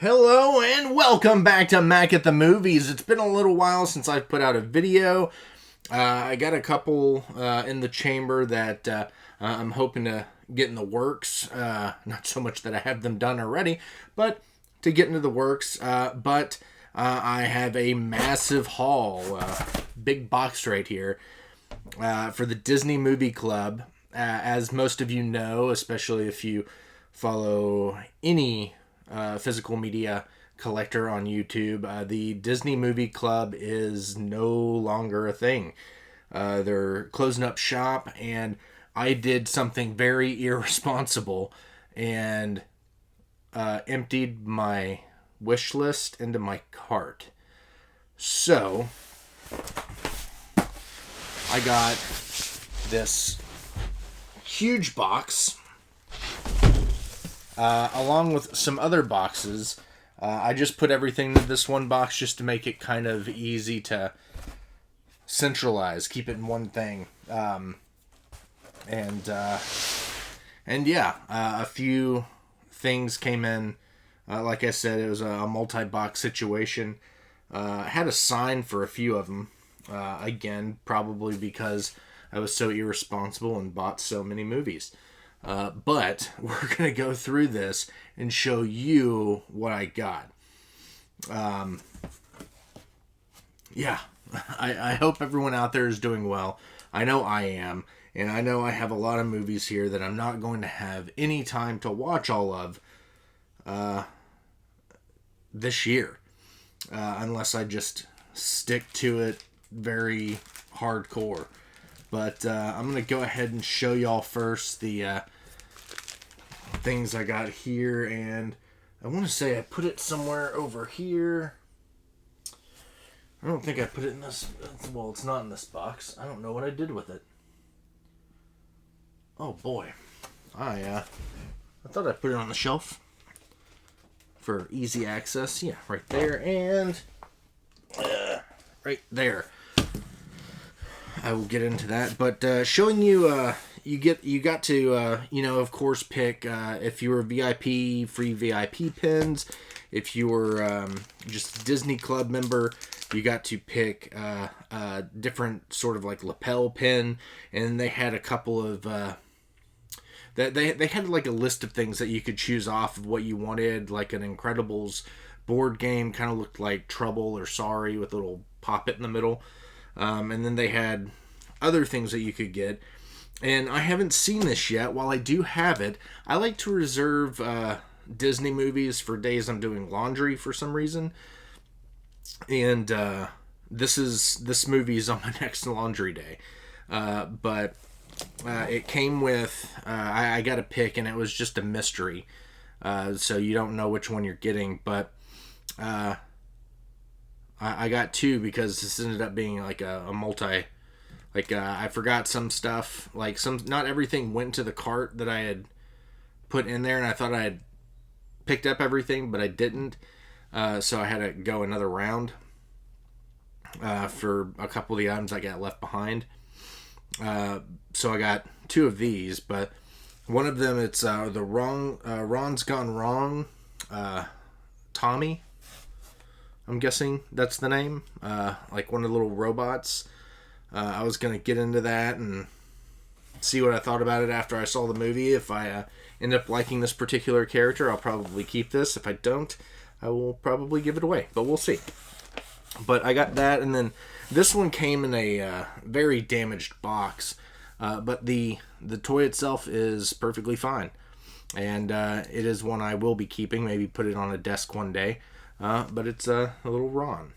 Hello and welcome back to Mac at the Movies. It's been a little while since I've put out a video. I got a couple in the chamber that I'm hoping to get in the works. Not so much that I have them done already, but to get into the works. But I have a massive haul, big box right here, for the Disney Movie Club. As most of you know, especially if you follow any physical media collector on YouTube, the Disney Movie Club is no longer a thing. They're closing up shop, and I did something very irresponsible and emptied my wish list into my cart. So I got this huge box along with some other boxes. I just put everything into this one box just to make it kind of easy to centralize, keep it in one thing. And yeah, a few things came in. Like I said, it was a multi-box situation. Had a sign for a few of them. Again, probably because I was so irresponsible and bought so many movies. But we're going to go through this and show you what I got. Yeah, I hope everyone out there is doing well. I know I am. And I know I have a lot of movies here that I'm not going to have any time to watch all of this year. Unless I just stick to it very hardcore. But I'm going to go ahead and show y'all first the things I got here. And I want to say I put it somewhere over here. I don't think I put it in this. Well, it's not in this box. I don't know what I did with it. Oh boy. I thought I put it on the shelf for easy access. Yeah, right there. And right there. I will get into that, but showing you, you got to, of course, pick if you were VIP, free VIP pins. If you were just a Disney Club member, you got to pick a different sort of like lapel pin, and they had a couple of they had like a list of things that you could choose off of what you wanted, like an Incredibles board game, kind of looked like Trouble or Sorry with a little poppet in the middle. And then they had other things that you could get. And I haven't seen this yet. While I do have it, I like to reserve Disney movies for days I'm doing laundry for some reason. And this movie is on my next laundry day. But it came with, I got a pick, and it was just a mystery. So you don't know which one you're getting. But I got two because this ended up being like a multi, like I forgot some stuff, like not everything went to the cart that I had put in there, and I thought I had picked up everything, but I didn't, so I had to go another round for a couple of the items I got left behind. So I got two of these, but one of them, it's the Ron's Gone Wrong, Tommy, I'm guessing that's the name. Like one of the little robots. I was going to get into that and see what I thought about it after I saw the movie. If I end up liking this particular character, I'll probably keep this. If I don't, I will probably give it away. But we'll see. But I got that, and then this one came in a very damaged box. But the toy itself is perfectly fine. And it is one I will be keeping. Maybe put it on a desk one day. But it's a little Ron.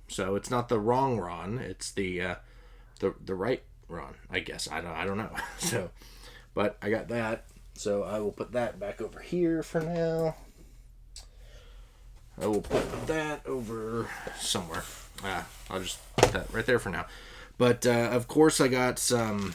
So it's not the wrong Ron. It's the right Ron, I guess. I don't know. So, but I got that. So I will put that back over here for now. I will put that over somewhere. I'll just put that right there for now. But of course I got some.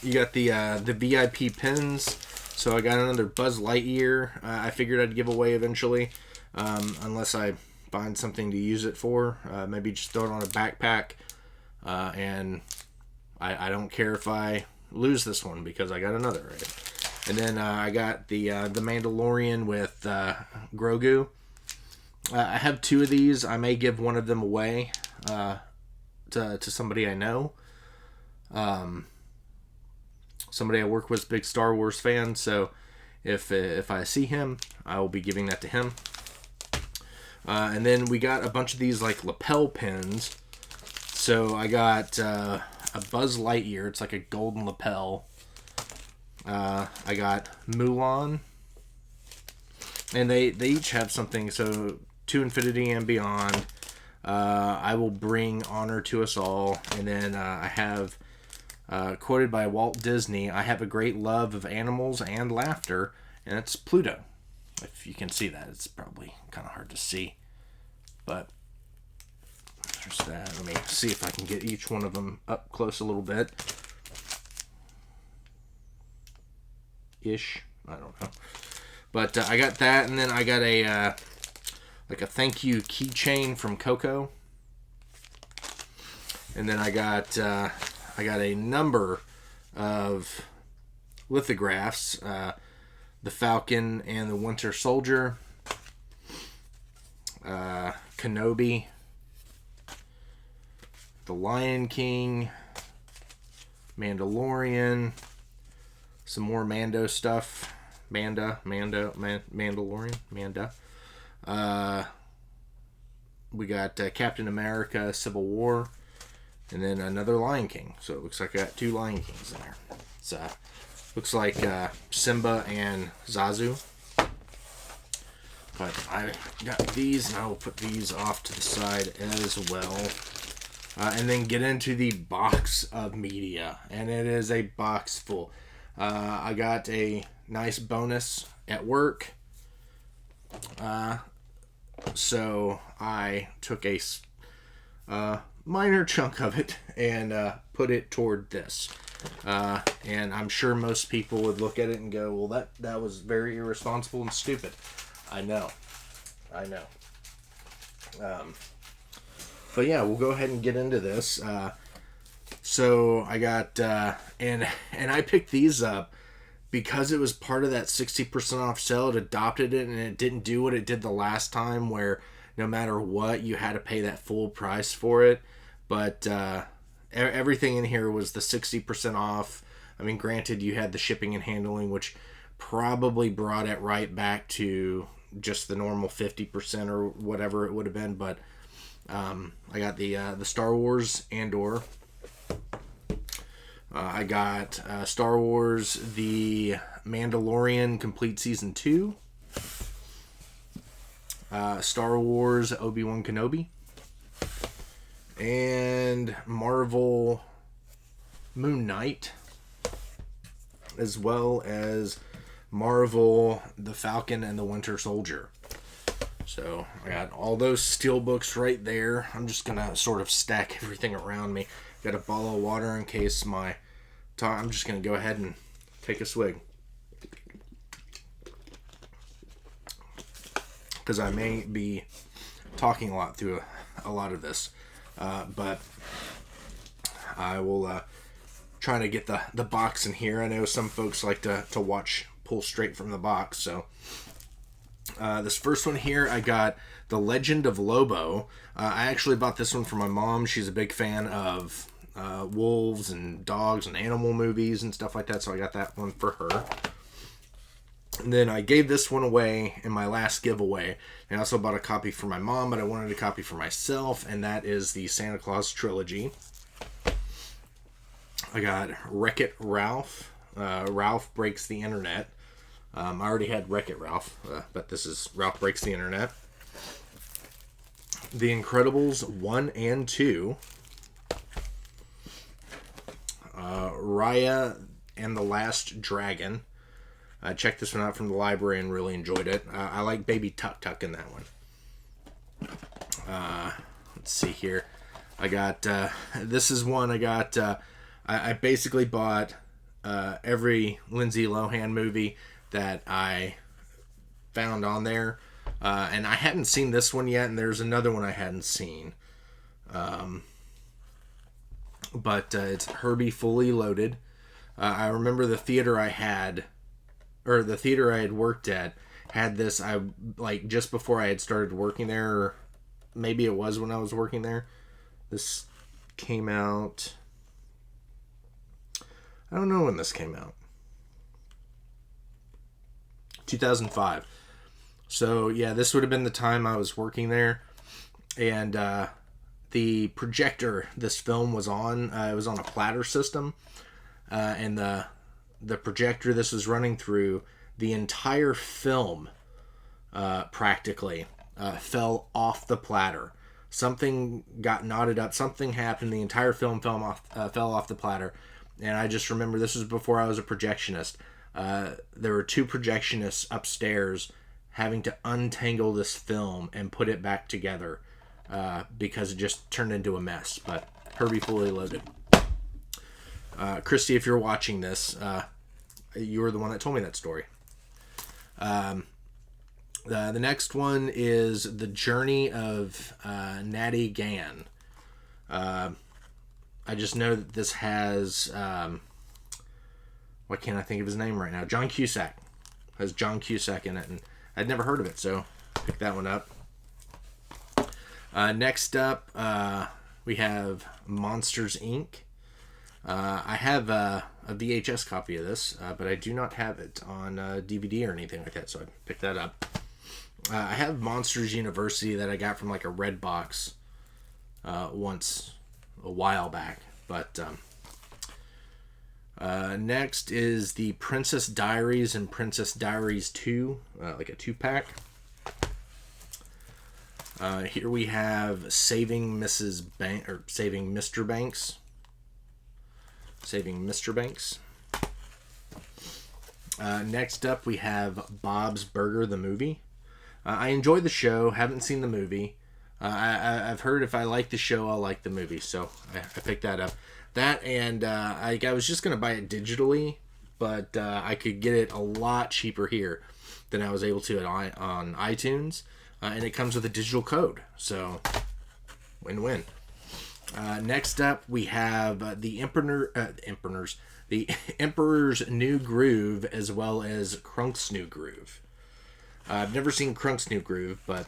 You got the VIP pins. So I got another Buzz Lightyear. I figured I'd give away eventually. Unless I find something to use it for. Maybe just throw it on a backpack. And I don't care if I lose this one because I got another, right? And then I got the Mandalorian with Grogu. I have 2 of these. I may give one of them away to somebody I know. Somebody I work with is a big Star Wars fan, so if I see him, I will be giving that to him. And then we got a bunch of these like lapel pins. So I got a Buzz Lightyear. It's like a golden lapel. I got Mulan. And they each have something. So To Infinity and Beyond. I will bring honor to us all. And then I have, quoted by Walt Disney, I have a great love of animals and laughter. And it's Pluto. If you can see that, it's probably kind of hard to see. But there's that. Let me see if I can get each one of them up close a little bit. Ish. I don't know. But I got that, and then I got a like a thank you keychain from Coco. And then I got a number of lithographs. The Falcon and the Winter Soldier. Kenobi. The Lion King. Mandalorian. Some more Mando stuff. Mandalorian. Manda. We got Captain America, Civil War. And then another Lion King. So it looks like I got 2 Lion Kings in there. It's looks like Simba and Zazu. But I got these, and I will put these off to the side as well. And then get into the box of media. And it is a box full. I got a nice bonus at work. So I took a minor chunk of it and put it toward this. And I'm sure most people would look at it and go, well, that was very irresponsible and stupid. I know. But yeah, we'll go ahead and get into this. So I got, and I picked these up because it was part of that 60% off sale. It adopted it, and it didn't do what it did the last time, where no matter what, you had to pay that full price for it. But everything in here was the 60% off. I mean, granted, you had the shipping and handling, which probably brought it right back to just the normal 50% or whatever it would have been. But I got the Star Wars Andor. I got Star Wars The Mandalorian Complete Season 2. Star Wars Obi-Wan Kenobi. And Marvel Moon Knight. As well as Marvel The Falcon and the Winter Soldier. So I got all those steel books right there. I'm just going to sort of stack everything around me. Got a bottle of water in case I'm just going to go ahead and take a swig. Because I may be talking a lot through a lot of this. But I will try to get the box in here. I know some folks like to pull straight from the box. So this first one here, I got The Legend of Lobo. I actually bought this one for my mom. She's a big fan of wolves and dogs and animal movies and stuff like that, so I got that one for her. And then I gave this one away in my last giveaway. I also bought a copy for my mom, but I wanted a copy for myself, and that is the Santa Claus trilogy. I got Wreck-It Ralph. Ralph Breaks the Internet. I already had Wreck-It Ralph, but this is Ralph Breaks the Internet. The Incredibles 1 and 2. Raya and the Last Dragon. I checked this one out from the library and really enjoyed it. I like Baby Tuk Tuk in that one. Let's see here. I got, this is one I got, I basically bought every Lindsay Lohan movie that I found on there. And I hadn't seen this one yet, and there's another one I hadn't seen. But it's Herbie Fully Loaded. I remember the theater I had or the theater I had worked at had this. I like just before I had started working there, or maybe it was when I was working there. This came out. I don't know when this came out. 2005. So yeah, this would have been the time I was working there, and the projector this film was on, it was on a platter system, and the projector this was running through, the entire film practically fell off the platter. Something got knotted up. Something happened. The entire film fell off the platter. And I just remember this was before I was a projectionist. There were 2 projectionists upstairs having to untangle this film and put it back together because it just turned into a mess. But Herbie Fully Loaded. Christy, if you're watching this, you were the one that told me that story. The next one is The Journey of Natty Gann. I just know that this has... why can't I think of his name right now? John Cusack. Has John Cusack in it, and I'd never heard of it, so pick that one up. Next up, we have Monsters, Inc. I have a VHS copy of this, but I do not have it on DVD or anything like that, so I picked that up. I have Monsters University that I got from like a Red Box once a while back, but next is the Princess Diaries and Princess Diaries 2, like a 2-pack. Here we have Saving Mrs. Bank, or Saving Mr. Banks. Saving Mr. Banks. Next up, we have Bob's Burger, the movie. I enjoy the show. Haven't seen the movie. I've heard if I like the show, I'll like the movie. So I picked that up. That and I was just going to buy it digitally, but I could get it a lot cheaper here than I was able to on iTunes. And it comes with a digital code. So win-win. Next up, we have the Emperor's New Groove, as well as Crunk's New Groove. I've never seen Crunk's New Groove, but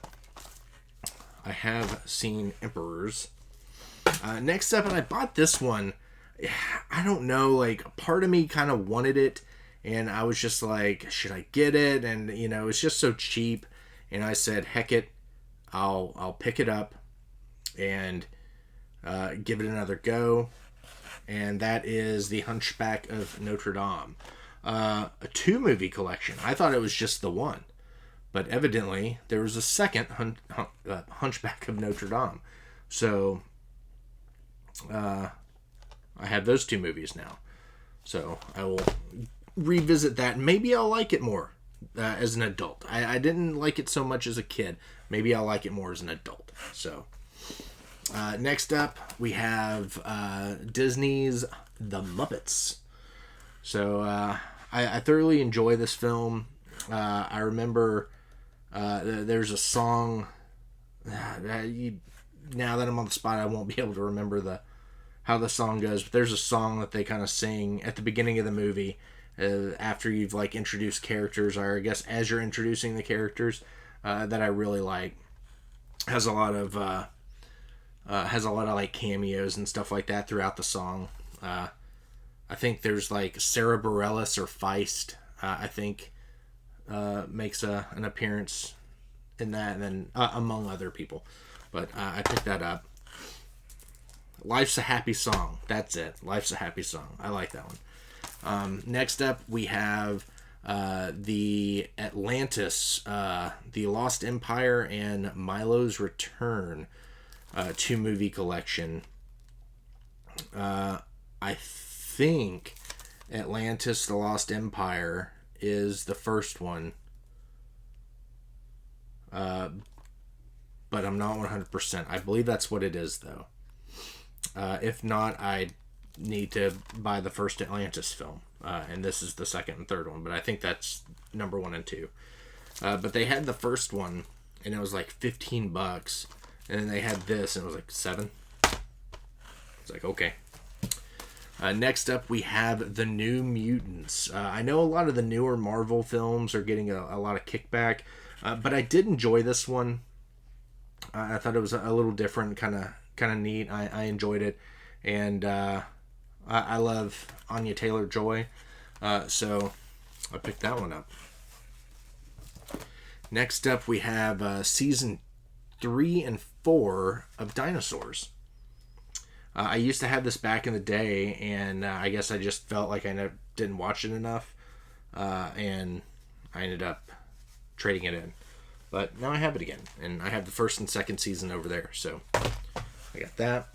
I have seen Emperor's. Next up, and I bought this one. I don't know, like, part of me kind of wanted it, and I was just like, should I get it? And, you know, it's just so cheap. And I said, heck it, I'll pick it up and give it another go. And that is The Hunchback of Notre Dame. A 2-movie collection. I thought it was just the one. But evidently, there was a second Hunchback of Notre Dame. So, I have those 2 movies now. So, I will revisit that. Maybe I'll like it more as an adult. I didn't like it so much as a kid. Maybe I'll like it more as an adult. So, next up, we have Disney's The Muppets. So, I thoroughly enjoy this film. I remember there's a song. Now that I'm on the spot, I won't be able to remember how the song goes. But there's a song that they kind of sing at the beginning of the movie after you've like introduced characters, or I guess as you're introducing the characters, that I really like. Has a lot of like cameos and stuff like that throughout the song. I think there's like Sarah Bareilles or Feist. I think makes an appearance in that, and then among other people. But I picked that up. Life's a Happy Song. That's it. Life's a Happy Song. I like that one. Next up, we have the Atlantis, the Lost Empire, and Milo's Return 2-movie collection. I think Atlantis, the Lost Empire is the first one. But I'm not 100%. I believe that's what it is, though. If not, I need to buy the first Atlantis film. And this is the second and third one. But I think that's number 1 and 2. But they had the first one, and it was like $15. And then they had this, and it was like $7. It's like, okay. Next up, we have The New Mutants. I know a lot of the newer Marvel films are getting a lot of kickback, but I did enjoy this one. I thought it was a little different, kind of neat. I enjoyed it, and I love Anya Taylor-Joy, so I picked that one up. Next up, we have season 3 and 4 of Dinosaurs. I used to have this back in the day, and I guess I just felt like I didn't watch it enough, and I ended up trading it in. But now I have it again, and I have the first and second season over there, so I got that.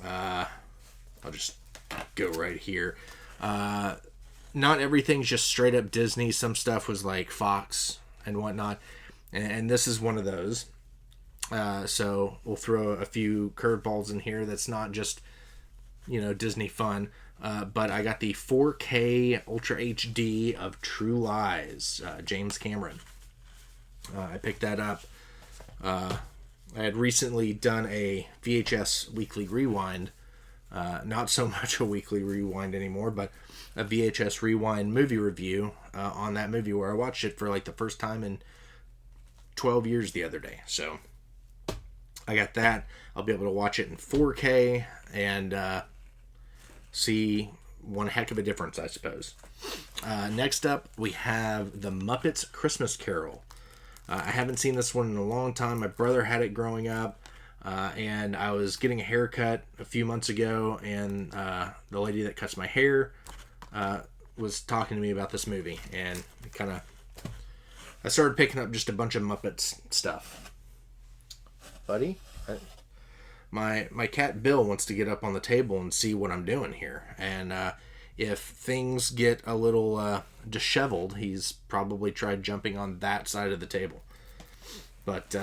I'll just go right here. Not everything's just straight up Disney. Some stuff was like Fox and whatnot, and this is one of those. So we'll throw a few curveballs in here that's not just, Disney fun. But I got the 4K Ultra HD of True Lies, James Cameron. I picked that up. I had recently done a VHS weekly rewind. Not so much a weekly rewind anymore, but a VHS rewind movie review on that movie where I watched it for like the first time in 12 years the other day. So I got that. I'll be able to watch it in 4K and see one heck of a difference, I suppose. Next up, we have The Muppets Christmas Carol. I haven't seen this one in a long time. My brother had it growing up, and I was getting a haircut a few months ago, and the lady that cuts my hair was talking to me about this movie, and I started picking up just a bunch of Muppets stuff. Buddy, my cat Bill wants to get up on the table and see what I'm doing here, and if things get a little disheveled, he's probably tried jumping on that side of the table. But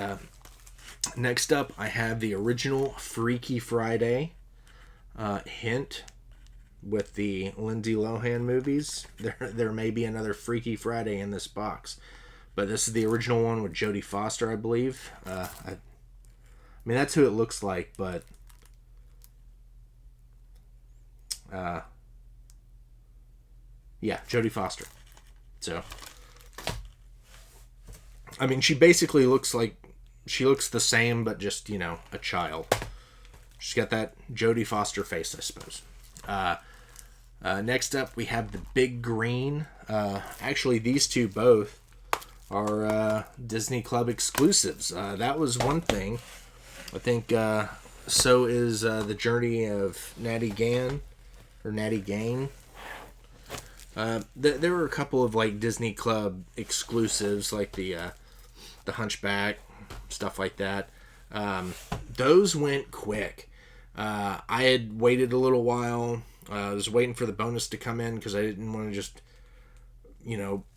next up, I have the original Freaky Friday hint with the Lindsay Lohan movies. There may be another Freaky Friday in this box, but this is the original one with Jodie Foster, I believe. I mean, that's who it looks like, but yeah, Jodie Foster. So, I mean, she basically looks the same, but just, a child. She's got that Jodie Foster face, I suppose. Next up, we have the Big Green. Actually, these two both are Disney Club exclusives. That was one thing. I think so is The Journey of Natty Gann, or Natty Gain. There were a couple of like Disney Club exclusives, like the Hunchback, stuff like that. Those went quick. I had waited a little while. I was waiting for the bonus to come in because I didn't want to just,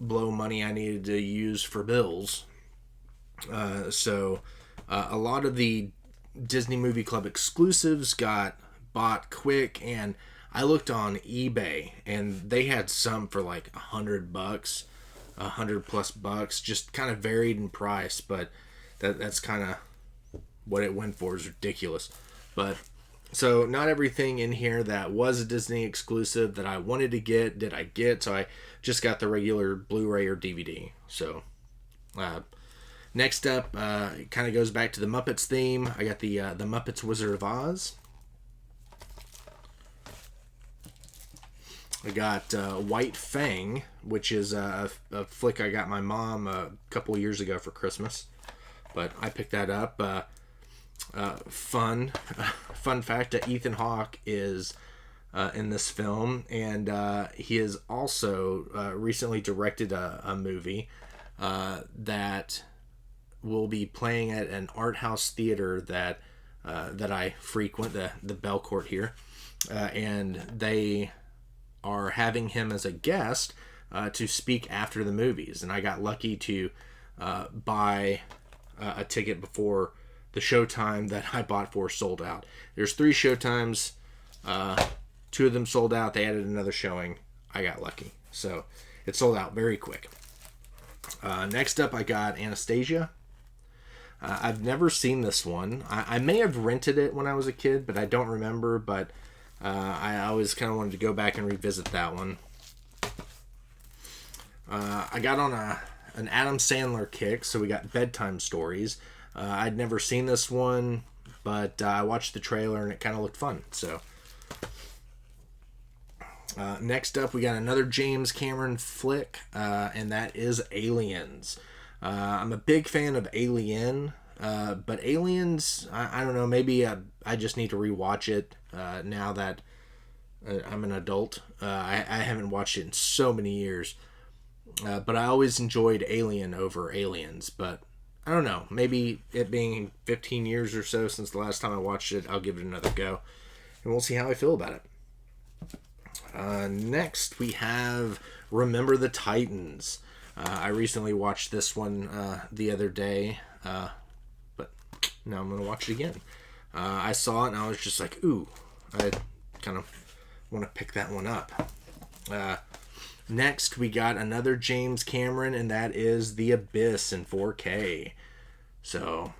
blow money I needed to use for bills. So a lot of the Disney Movie Club exclusives got bought quick, and I looked on eBay and they had some for like $100, $100+, just kind of varied in price, but that's kind of what it went for. Is ridiculous. But so not everything in here that was a Disney exclusive that I wanted to get did I get, so I just got the regular Blu-ray or DVD. So next up, it kind of goes back to the Muppets theme. I got the Muppets Wizard of Oz. I got White Fang, which is a flick I got my mom a couple of years ago for Christmas, but I picked that up. Fun fact that Ethan Hawke is in this film, and he has also recently directed a movie that will be playing at an art house theater that I frequent, the Belcourt here, and they are having him as a guest to speak after the movies, and I got lucky to buy a ticket before the showtime that I bought for sold out. There's 3 showtimes, 2 of them sold out. They added another showing. I got lucky, so it sold out very quick. Next up, I got Anastasia. I've never seen this one. I may have rented it when I was a kid, but I don't remember. But I always kind of wanted to go back and revisit that one. I got on an Adam Sandler kick, so we got Bedtime Stories. I'd never seen this one, but I watched the trailer and it kind of looked fun. So next up, we got another James Cameron flick, and that is Aliens. I'm a big fan of Alien, but Aliens, I don't know, maybe I just need to rewatch it now that I'm an adult. I haven't watched it in so many years, but I always enjoyed Alien over Aliens, but I don't know, maybe it being 15 years or so since the last time I watched it, I'll give it another go, and we'll see how I feel about it. Next, we have Remember the Titans. I recently watched this one the other day, but now I'm going to watch it again. I saw it and I was just like, ooh, I kind of want to pick that one up. Next, we got another James Cameron, and that is The Abyss in 4K. So,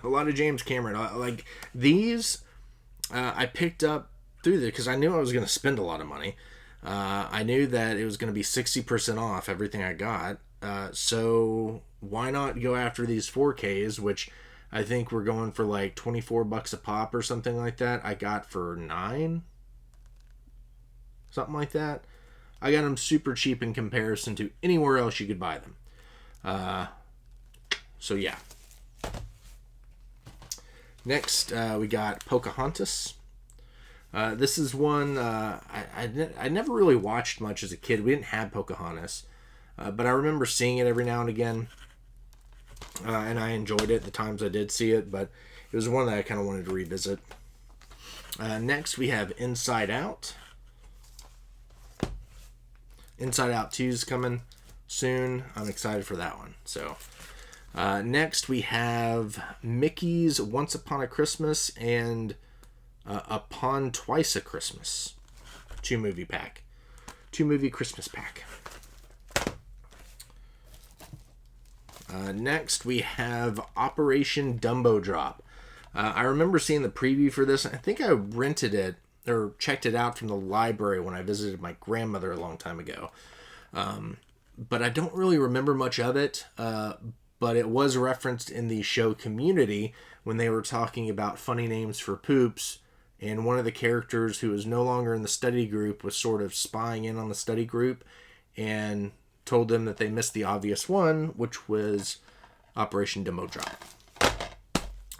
a lot of James Cameron. Like, these, I picked up through there because I knew I was going to spend a lot of money. I knew that it was going to be 60% off everything I got. So why not go after these 4Ks, which I think we're going for like $24 a pop or something like that. I got for $9, something like that. I got them super cheap in comparison to anywhere else you could buy them. So yeah. Next, we got Pocahontas. This is one I never really watched much as a kid. We didn't have Pocahontas, but I remember seeing it every now and again, and I enjoyed it the times I did see it, but it was one that I kind of wanted to revisit. Next, we have Inside Out. Inside Out 2 is coming soon. I'm excited for that one. So, next, we have Mickey's Once Upon a Christmas and Upon Twice a Christmas. 2-movie pack. 2-movie Christmas pack. Next, we have Operation Dumbo Drop. I remember seeing the preview for this. I think I rented it or checked it out from the library when I visited my grandmother a long time ago. But I don't really remember much of it. But it was referenced in the show Community when they were talking about funny names for poops. And one of the characters who was no longer in the study group was sort of spying in on the study group and told them that they missed the obvious one, which was Operation Dumbo Drop.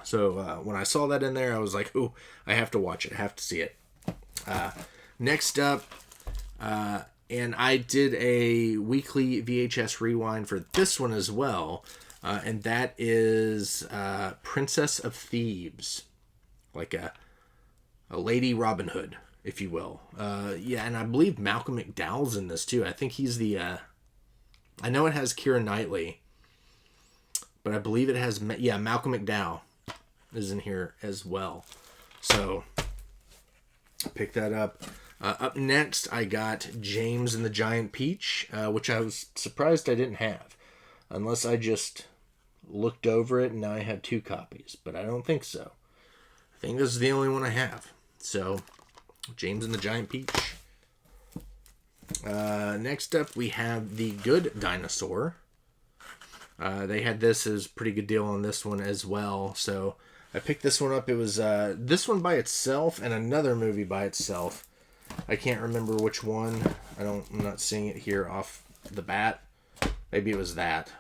So when I saw that in there, I was like, "Ooh, I have to watch it. I have to see it." Next up, and I did a weekly VHS rewind for this one as well, and that is Princess of Thieves, like a Lady Robin Hood, if you will. Yeah, and I believe Malcolm McDowell's in this too. I think he's the... I know it has Keira Knightley, but I believe it has... Yeah, Malcolm McDowell is in here as well. So, pick that up. Up next, I got James and the Giant Peach, which I was surprised I didn't have. Unless I just looked over it and now I have 2 copies. But I don't think so. I think this is the only one I have. So, James and the Giant Peach. Next up, we have The Good Dinosaur. They had this as a pretty good deal on this one as well. So, I picked this one up. It was this one by itself and another movie by itself. I can't remember which one. I'm not seeing it here off the bat. Maybe it was that.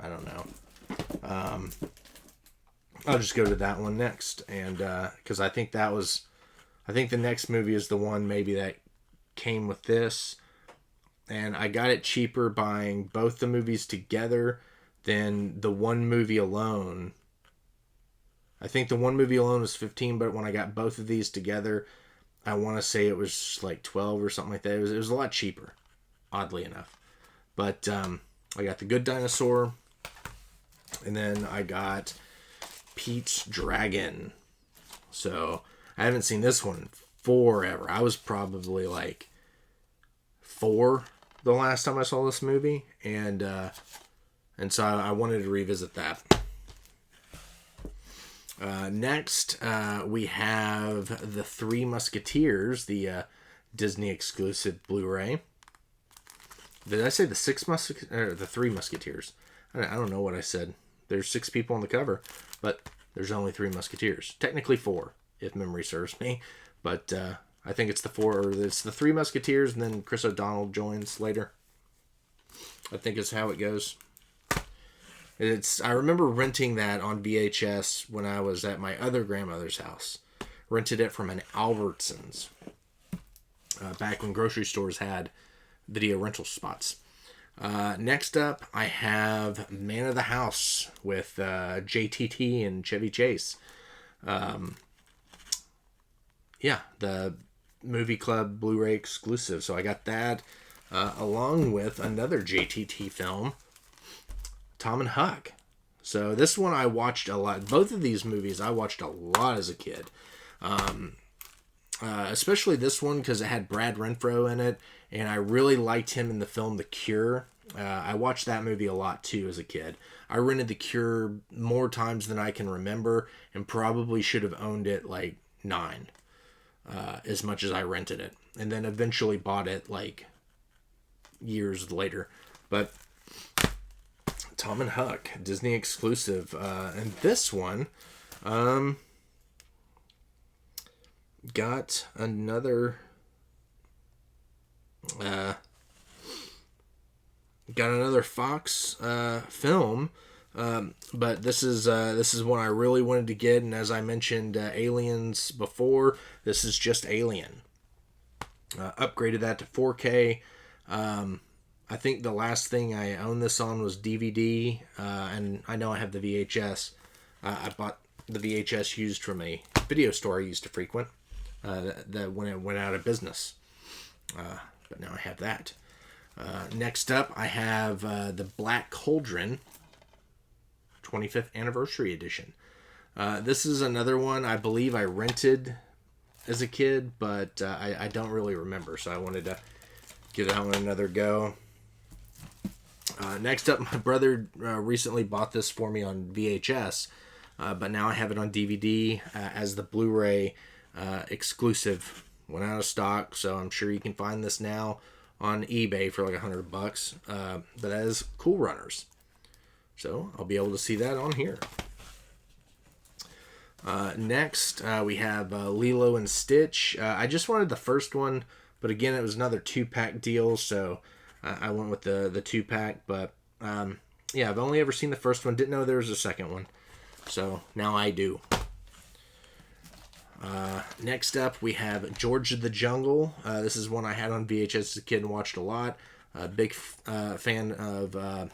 I don't know. I'll just go to that one next. And, because I think the next movie is the one maybe that came with this. And I got it cheaper buying both the movies together than the one movie alone. I think the one movie alone was $15, but when I got both of these together, I want to say it was like $12 or something like that. It was a lot cheaper, oddly enough. But I got The Good Dinosaur, and then I got Pete's Dragon. So I haven't seen this one in forever. I was probably like 4 the last time I saw this movie, and so I wanted to revisit that. Next, we have The Three Musketeers, the Disney exclusive Blu-ray. Did I say the the Three Musketeers? I don't know what I said. There's 6 people on the cover, but there's only 3 Musketeers. Technically 4, if memory serves me. But I think it's it's the 3 Musketeers, and then Chris O'Donnell joins later. I think is how it goes. I remember renting that on VHS when I was at my other grandmother's house. Rented it from an Albertsons. Back when grocery stores had video rental spots. Next up, I have Man of the House with JTT and Chevy Chase. The Movie Club Blu-ray exclusive. So I got that along with another JTT film, Tom and Huck. So this one I watched a lot. Both of these movies I watched a lot as a kid. Especially this one because it had Brad Renfro in it, and I really liked him in the film The Cure. I watched that movie a lot too as a kid. I rented The Cure more times than I can remember, and probably should have owned it like 9, as much as I rented it, and then eventually bought it like years later. But Tom and Huck, Disney exclusive, and this one, got another Fox film, but this is one I really wanted to get, and as I mentioned Aliens before, this is just Alien. Upgraded that to 4K. I think the last thing I owned this on was DVD, and I know I have the VHS. I bought the VHS used from a video store I used to frequent. That when it went out of business. But now I have that. Next up, I have the Black Cauldron 25th Anniversary Edition. This is another one I believe I rented as a kid, but I don't really remember, so I wanted to give that one another go. Next up, my brother recently bought this for me on VHS, but now I have it on DVD as the Blu-ray exclusive. Went out of stock, so I'm sure you can find this now on eBay for like $100. But that is Cool Runners, so I'll be able to see that on here. Next, we have Lilo and Stitch. I just wanted the first one, but again, it was another 2-pack deal, so I went with the 2-pack. But I've only ever seen the first one. Didn't know there was a second one, so now I do. Next up, we have George of the Jungle. This is one I had on VHS as a kid and watched a lot. Big fan of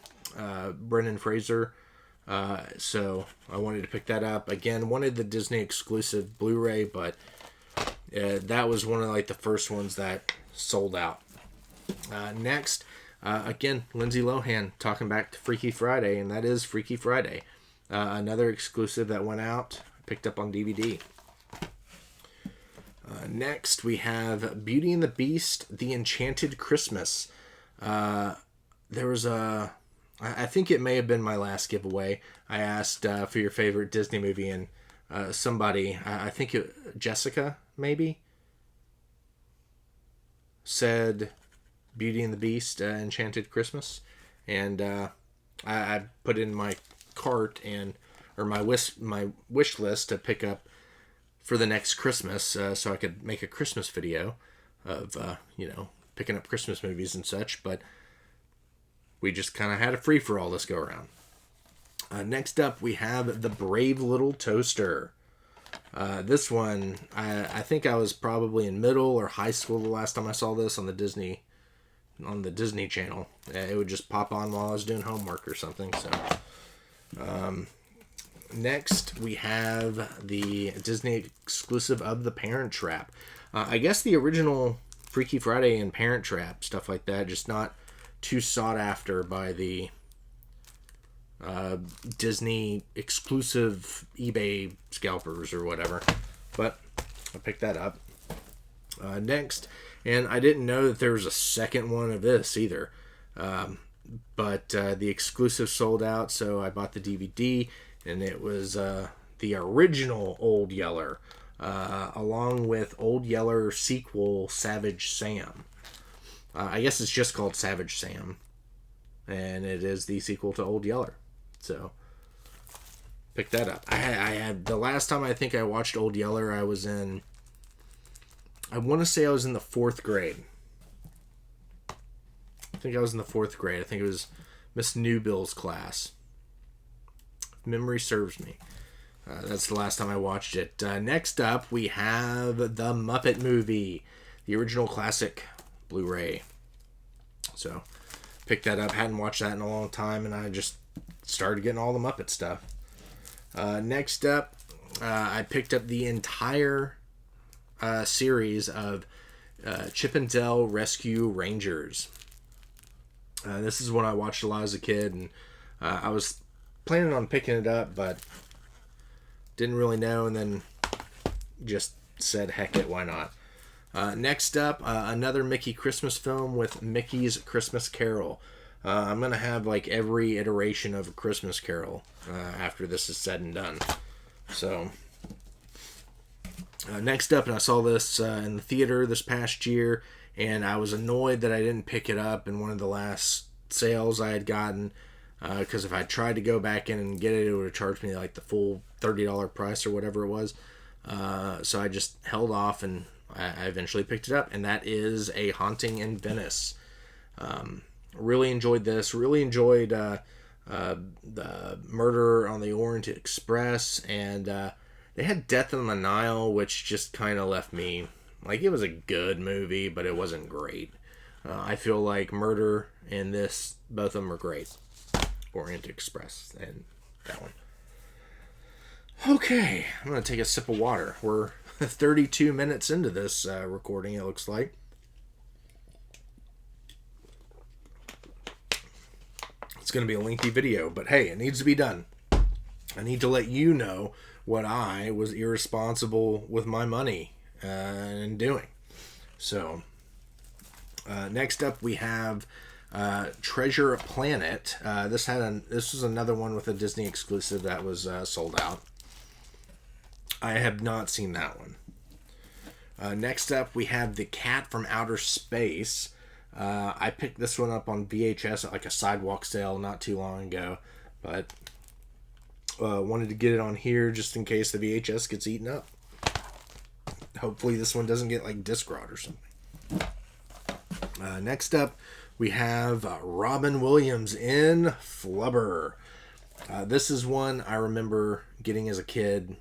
Brendan Fraser. So I wanted to pick that up. Again, wanted the Disney exclusive Blu-ray, but that was one of like the first ones that sold out. Next, again, Lindsay Lohan talking back to Freaky Friday, and that is Freaky Friday. Another exclusive that went out, picked up on DVD. Next, we have Beauty and the Beast, The Enchanted Christmas. There was I think it may have been my last giveaway. I asked for your favorite Disney movie, and somebody, I think Jessica, maybe, said Beauty and the Beast, Enchanted Christmas. And I put in my cart or my wish list to pick up for the next Christmas, so I could make a Christmas video of, picking up Christmas movies and such, but we just kind of had a free-for-all this go-around. Next up, we have The Brave Little Toaster. This one, I think I was probably in middle or high school the last time I saw this on the Disney Channel. It would just pop on while I was doing homework or something, so... Next, we have the Disney exclusive of The Parent Trap. I guess the original Freaky Friday and Parent Trap, stuff like that, just not too sought after by the Disney exclusive eBay scalpers or whatever. But I picked that up. Next, and I didn't know that there was a second one of this either. But the exclusive sold out, so I bought the DVD. And it was the the original Old Yeller, along with Old Yeller sequel Savage Sam. I guess it's just called Savage Sam, and it is the sequel to Old Yeller. So, pick that up. I had the last time I think I watched Old Yeller, I want to say I was in the 4th grade. I think I was in the 4th grade. I think it was Miss Newbill's class. If memory serves me. That's the last time I watched it. Next up, we have The Muppet Movie, the original classic Blu-ray. So, picked that up. Hadn't watched that in a long time, and I just started getting all the Muppet stuff. Next up, I picked up the entire series of Chip and Dale Rescue Rangers. This is one I watched a lot as a kid, and I was planning on picking it up, but didn't really know, and then just said, heck it, why not? Next up, another Mickey Christmas film with Mickey's Christmas Carol. I'm going to have like every iteration of a Christmas Carol after this is said and done. So, next up, and I saw this in the theater this past year, and I was annoyed that I didn't pick it up in one of the last sales I had gotten, because if I tried to go back in and get it, it would have charged me like the full $30 price or whatever it was. So I just held off, and I eventually picked it up, and that is A Haunting in Venice. Really enjoyed this. Really enjoyed the Murder on the Orient Express, and they had Death on the Nile, which just kind of left me like it was a good movie, but it wasn't great. I feel like Murder and this, both of them are great. Orient Express and that one. Okay, I'm going to take a sip of water. We're 32 minutes into this recording, it looks like. It's going to be a lengthy video, but hey, it needs to be done. I need to let you know what I was irresponsible with my money and doing. So, next up we have Treasure Planet. This was another one with a Disney exclusive that was sold out. I have not seen that one. Next up, we have The Cat from Outer Space. I picked this one up on VHS at like a sidewalk sale not too long ago, but wanted to get it on here just in case the VHS gets eaten up. Hopefully this one doesn't get like disc rot or something. Next up, we have Robin Williams in Flubber. This is one I remember getting as a kid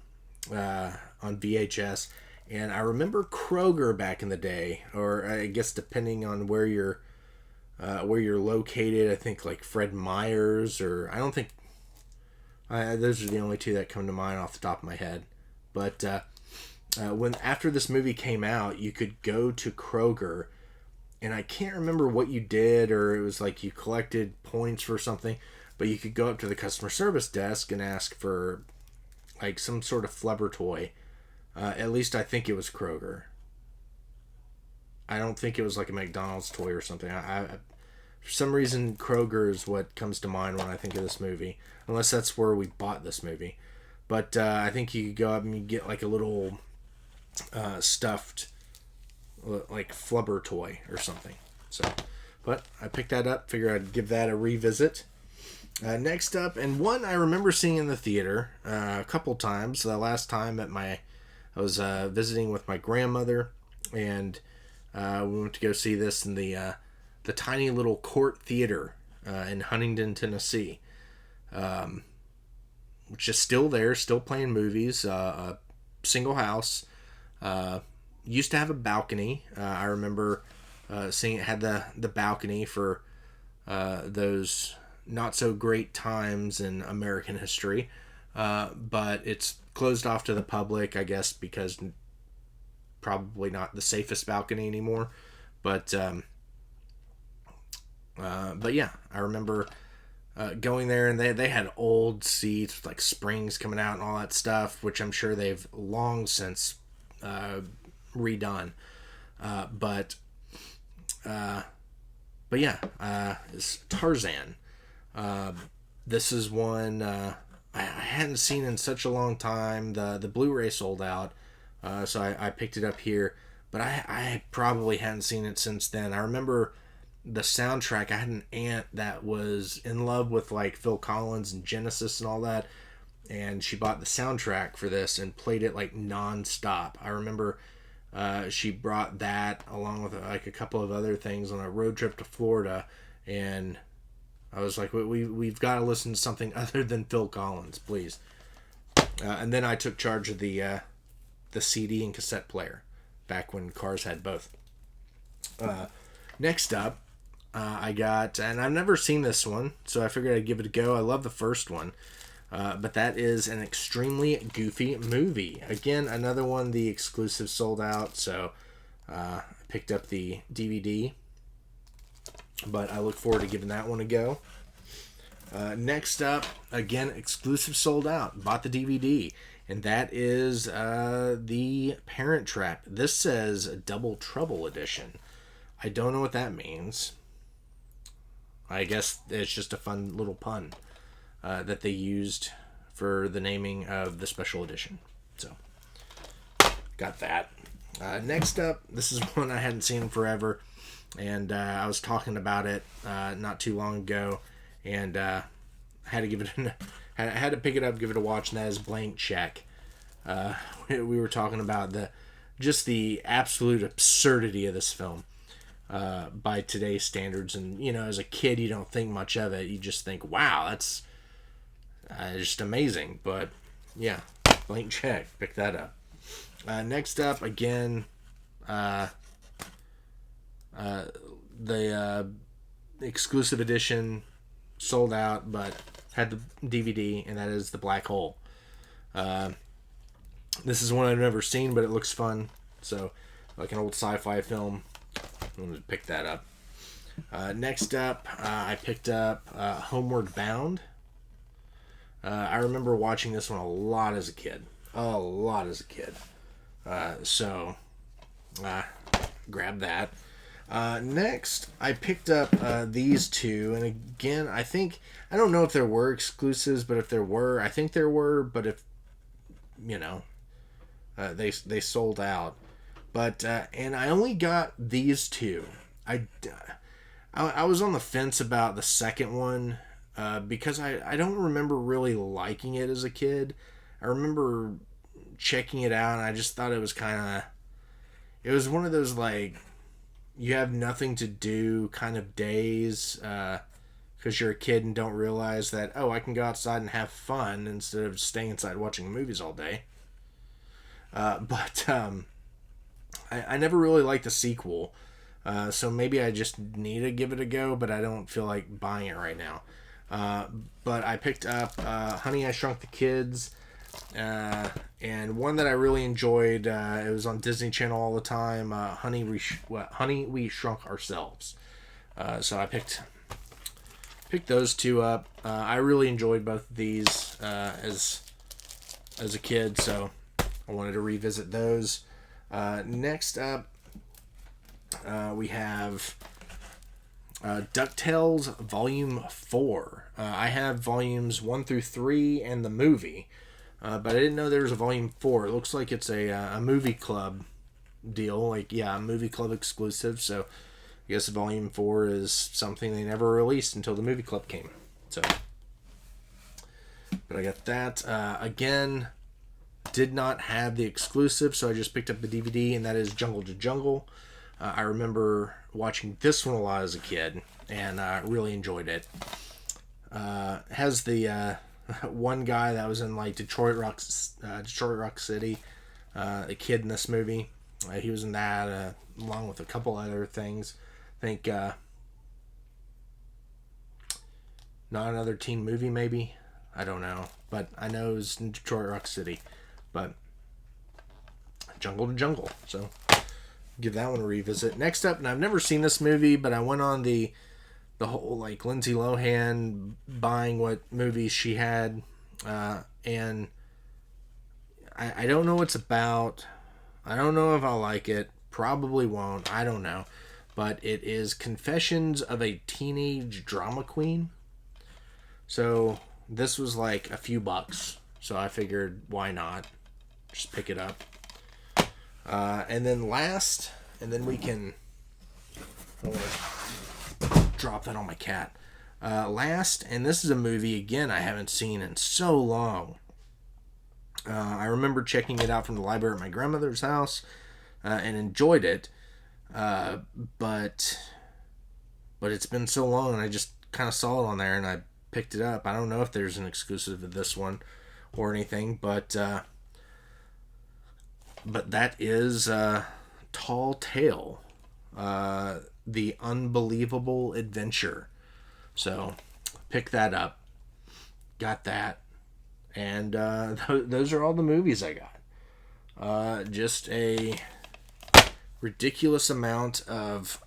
on VHS, and I remember Kroger back in the day, or I guess depending on where you're located. I think like Fred Meyer's, or I don't think those are the only two that come to mind off the top of my head. But when after this movie came out, you could go to Kroger, and I can't remember what you did, or it was like you collected points for something, but you could go up to the customer service desk and ask for like some sort of Flubber toy. At least I think it was Kroger. I don't think it was like a McDonald's toy or something. I for some reason, Kroger is what comes to mind when I think of this movie, unless that's where we bought this movie. But I think you could go up and you get like a little stuffed like Flubber toy or something. So, but I picked that up. Figured I'd give that a revisit. Next up, and one I remember seeing in the theater a couple times. The last time I was visiting with my grandmother, and we went to go see this in the tiny little Court Theater in Huntington, Tennessee, which is still there, still playing movies. A single house. Used to have a balcony. I remember seeing it had the balcony for those not so great times in American history, but it's closed off to the public, I guess, because probably not the safest balcony anymore. But yeah, I remember going there, and they had old seats with like springs coming out and all that stuff, which I'm sure they've long since redone. But yeah, it's Tarzan. This is one I hadn't seen in such a long time. The Blu-ray sold out, so I picked it up here. But I probably hadn't seen it since then. I remember the soundtrack. I had an aunt that was in love with like Phil Collins and Genesis and all that, and she bought the soundtrack for this and played it like non-stop. I remember she brought that along with like a couple of other things on a road trip to Florida, and I was like, we've got to listen to something other than Phil Collins, please. And then I took charge of the CD and cassette player back when cars had both. Next up, I got, and I've never seen this one, so I figured I'd give it a go. I love the first one, but that is An Extremely Goofy Movie. Again, another one, the exclusive sold out, so I picked up the DVD, but I look forward to giving that one a go. Next up, again, exclusive sold out. Bought the DVD, and that is The Parent Trap. This says Double Trouble Edition. I don't know what that means. I guess it's just a fun little pun that they used for the naming of the special edition. So, got that. Next up, this is one I hadn't seen in forever, and I was talking about it not too long ago, and had to give it I had to pick it up, give it a watch, and that is Blank Check. We were talking about just the absolute absurdity of this film by today's standards, and as a kid you don't think much of it. You just think, wow, that's just amazing. But yeah, Blank Check, pick that up. Next up, again, the exclusive edition sold out, but had the DVD, and that is The Black Hole. This is one I've never seen, but it looks fun. So, like an old sci-fi film, I'm going to pick that up. Next up, I picked up Homeward Bound. I remember watching this one a lot as a kid. So, grab that. Next, I picked up these two, and again, I don't know if there were exclusives, but if there were, I think there were, but if, they sold out. But, and I only got these two. I was on the fence about the second one, because I don't remember really liking it as a kid. I remember checking it out, and I just thought it was it was one of those, like, you have nothing to do kind of days, because you're a kid and don't realize that, I can go outside and have fun instead of staying inside watching movies all day. But I never really liked the sequel, so maybe I just need to give it a go, but I don't feel like buying it right now. But I picked up Honey, I Shrunk the Kids, and one that I really enjoyed, it was on Disney Channel all the time, Honey, We Shrunk Ourselves. So I picked those two up. I really enjoyed both of these as a kid, so I wanted to revisit those. Next up, we have DuckTales Volume 4. I have Volumes 1 through 3 and the movie, but I didn't know there was a Volume 4. It looks like it's a movie club deal, a movie club exclusive, so I guess Volume 4 is something they never released until the movie club came. So, but I got that. Again, did not have the exclusive, so I just picked up the DVD, and that is Jungle to Jungle. I remember watching this one a lot as a kid, and I really enjoyed it. Has the one guy that was in like Detroit Rock City, a kid in this movie. He was in that along with a couple other things. I think Not Another Teen Movie, maybe. I don't know, but I know it was in Detroit Rock City. But Jungle to Jungle, so give that one a revisit. Next up, and I've never seen this movie, but I went on the whole like Lindsay Lohan buying what movies she had, and I don't know what it's about. I don't know if I'll like it. Probably won't. I don't know. But it is Confessions of a Teenage Drama Queen. So this was like a few bucks, so I figured why not just pick it up. And then we can, I don't want to drop that on my cat. Last, and this is a movie again I haven't seen in so long. I remember checking it out from the library at my grandmother's house and enjoyed it, but it's been so long, and I just kind of saw it on there and I picked it up. I don't know if there's an exclusive of this one or anything, but that is Tall Tale, The Unbelievable Adventure. So pick that up. Got that. And those are all the movies I got. Just a ridiculous amount of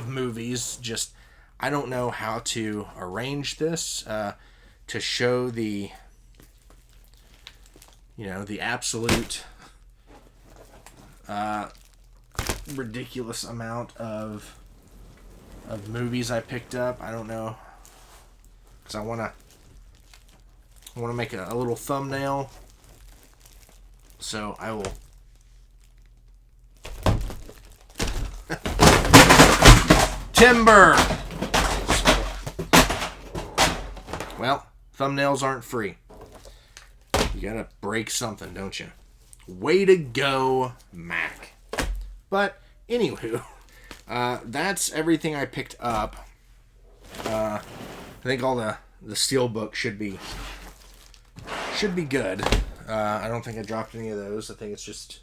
movies. Just, I don't know how to arrange this to show the absolute ridiculous amount of movies I picked up. I don't know, because I want to make a little thumbnail, so I will timber. Well, thumbnails aren't free. You gotta break something, don't you? Way to go, Mac. But anywho, that's everything I picked up. I think all the steelbook should be good. I don't think I dropped any of those. I think it's just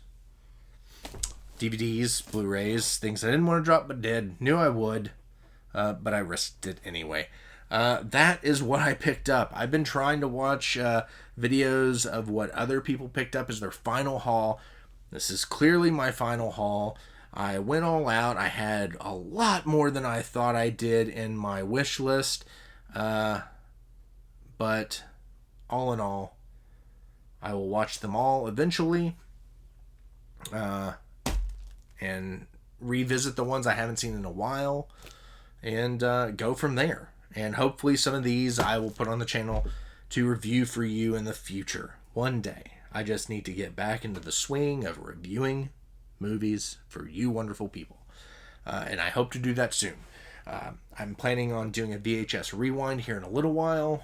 DVDs, Blu-rays, things I didn't want to drop but did. Knew I would, but I risked it anyway. That is what I picked up. I've been trying to watch videos of what other people picked up as their final haul. This is clearly my final haul. I went all out. I had a lot more than I thought I did in my wish list. But all in all, I will watch them all eventually. And revisit the ones I haven't seen in a while. And go from there. And hopefully some of these I will put on the channel to review for you in the future. One day. I just need to get back into the swing of reviewing movies for you wonderful people. And I hope to do that soon. I'm planning on doing a VHS rewind here in a little while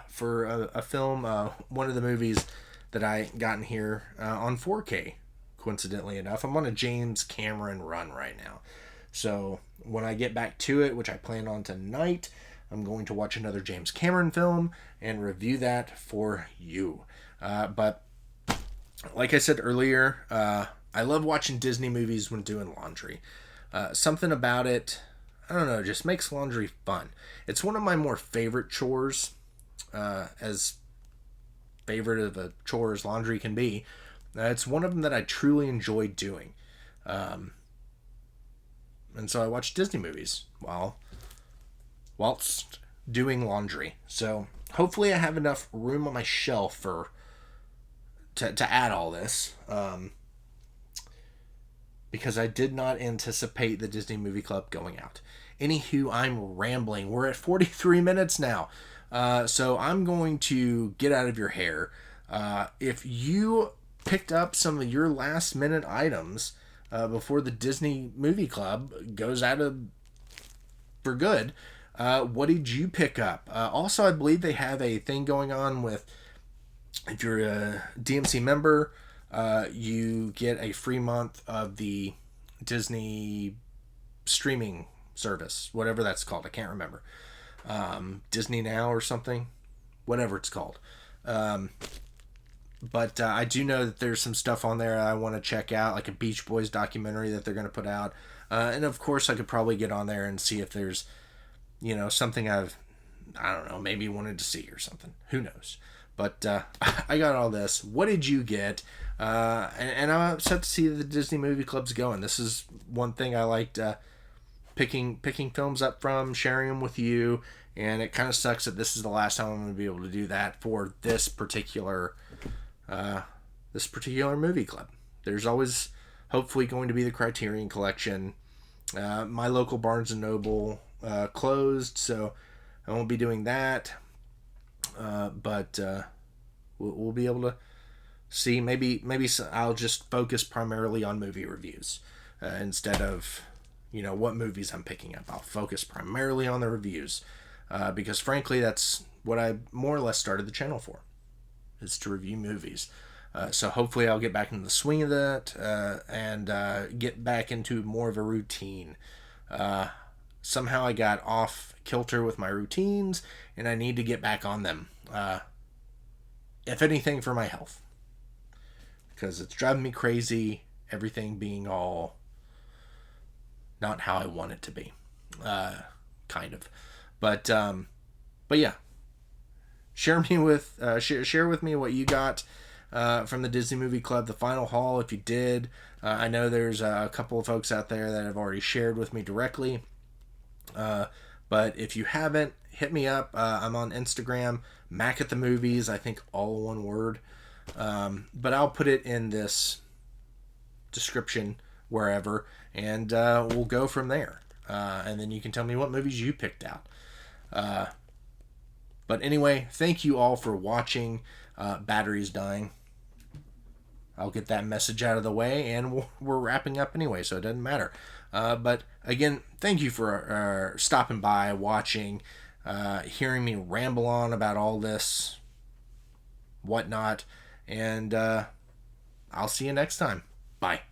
for a film. One of the movies that I got in here on 4K, coincidentally enough. I'm on a James Cameron run right now. So when I get back to it, which I plan on tonight, I'm going to watch another James Cameron film and review that for you. But like I said earlier, I love watching Disney movies when doing laundry. Something about it, I don't know, just makes laundry fun. It's one of my more favorite chores, as favorite of a chore as laundry can be. It's one of them that I truly enjoy doing. And so I watch Disney movies whilst doing laundry. So hopefully I have enough room on my shelf to add all this. Because I did not anticipate the Disney Movie Club going out. Anywho, I'm rambling. We're at 43 minutes now. So I'm going to get out of your hair. If you picked up some of your last minute items before the Disney Movie Club goes out for good, what did you pick up? Also, I believe they have a thing going on with, if you're a DMC member, you get a free month of the Disney streaming service, whatever that's called. I can't remember. Disney Now or something, whatever it's called. But I do know that there's some stuff on there I want to check out, like a Beach Boys documentary that they're going to put out. And of course, I could probably get on there and see if there's, something I don't know, maybe wanted to see or something. Who knows? But I got all this. What did you get? And I'm upset to see the Disney Movie Club's going. This is one thing I liked, picking films up from, sharing them with you. And it kind of sucks that this is the last time I'm going to be able to do that for this particular movie club. There's always hopefully going to be the Criterion Collection. My local Barnes & Noble closed, so I won't be doing that, but we'll be able to see. Maybe I'll just focus primarily on movie reviews instead of what movies I'm picking up. I'll focus primarily on the reviews because frankly that's what I more or less started the channel for, is to review movies. So hopefully I'll get back into the swing of that and get back into more of a routine. Somehow I got off kilter with my routines, and I need to get back on them. If anything, for my health, because it's driving me crazy. Everything being all not how I want it to be, kind of. But yeah, share with me what you got from the Disney Movie Club, the final haul, if you did. I know there's a couple of folks out there that have already shared with me directly. But if you haven't, hit me up. I'm on Instagram, macatthemovies, I think all one word. But I'll put it in this description wherever, and we'll go from there. And then you can tell me what movies you picked out. But anyway, thank you all for watching. Battery's dying. I'll get that message out of the way, and we're wrapping up anyway, so it doesn't matter. But again, thank you for stopping by, watching, hearing me ramble on about all this, whatnot, and I'll see you next time. Bye.